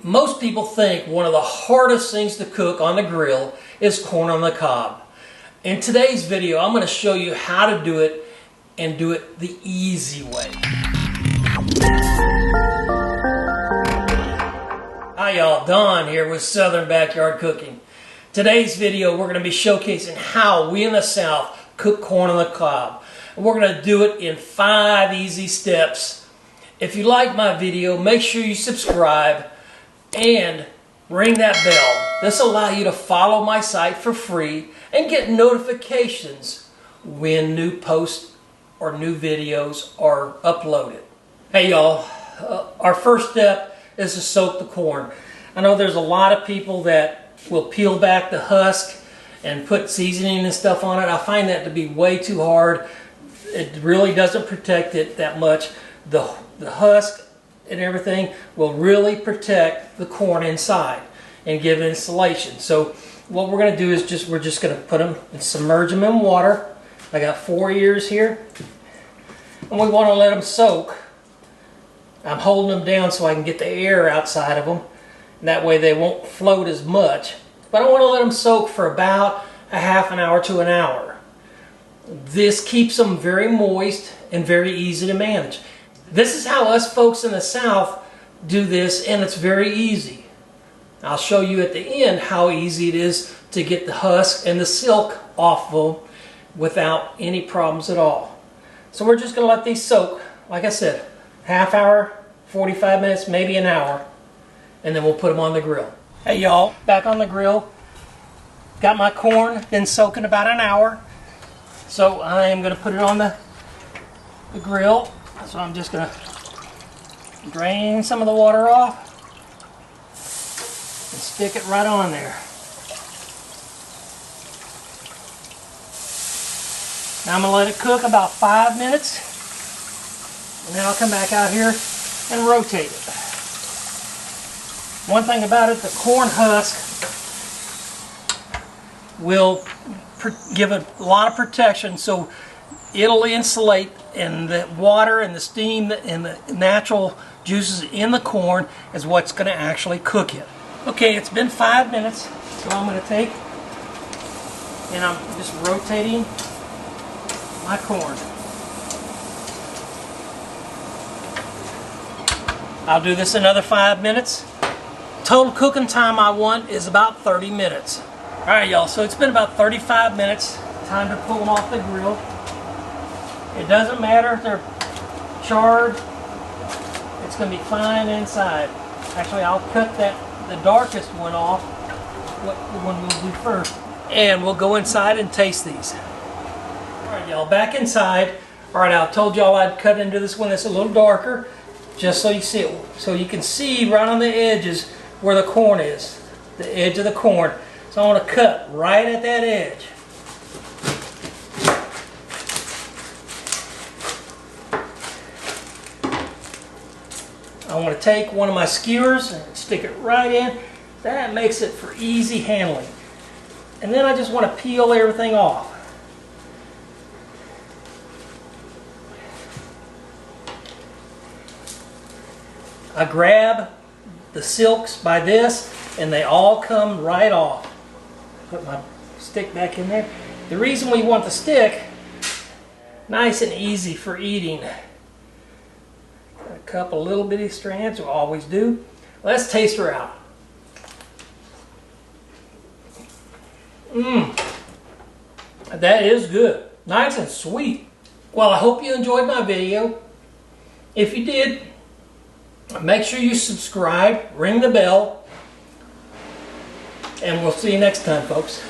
Most people think one of the hardest things to cook on the grill is corn on the cob. In today's video, I'm going to show you how to do it and do it the easy way. Hi y'all, Don here with Southern Backyard Cooking. Today's video we're going to be showcasing how we in the South cook corn on the cob. And we're going to do it in 5 easy steps. If you like my video, make sure you subscribe and ring that bell. This will allow you to follow my site for free and get notifications when new posts or new videos are uploaded. Hey y'all, our first step is to soak the corn. I know there's a lot of people that will peel back the husk and put seasoning and stuff on it. I find that to be way too hard. It really doesn't protect it that much. The husk and everything will really protect the corn inside and give insulation. So what we're going to do is we're just going to put them and submerge them in water. I got 4 ears here, and we want to let them soak. I'm holding them down so I can get the air outside of them, and that way they won't float as much. But I want to let them soak for about a half an hour to an hour. This keeps them very moist and very easy to manage. This is how us folks in the South do this, and it's very easy. I'll show you at the end how easy it is to get the husk and the silk off of them without any problems at all. So we're just going to let these soak, like I said, half hour, 45 minutes, maybe an hour, and then we'll put them on the grill. Hey y'all, back on the grill. Got my corn, been soaking about an hour. So I am going to put it on the grill. So I'm just going to drain some of the water off and stick it right on there. Now I'm going to let it cook about 5 minutes, and then I'll come back out here and rotate it. One thing about it, the corn husk will give a lot of protection, so it'll insulate, and the water and the steam and the natural juices in the corn is what's going to actually cook it. Okay, it's been 5 minutes, so I'm going to take, and I'm just rotating my corn. I'll do this another 5 minutes. Total cooking time I want is about 30 minutes. Alright y'all, so it's been about 35 minutes. Time to pull them off the grill. It doesn't matter if they're charred. It's going to be fine inside. Actually, I'll cut the darkest one off. What one we'll do first. And we'll go inside and taste these. Alright y'all, back inside. Alright, I told y'all I'd cut into this one that's a little darker, just so you see it. So you can see right on the edges where the corn is. The edge of the corn. So I want to cut right at that edge. I want to take one of my skewers and stick it right in. That makes it for easy handling. And then I just want to peel everything off. I grab the silks by this, and they all come right off. Put my stick back in there. The reason we want the stick nice and easy for eating. A couple little bitty strands, we always do. Let's taste her out. That is good. Nice and sweet. Well, I hope you enjoyed my video. If you did, make sure you subscribe, ring the bell, and we'll see you next time, folks.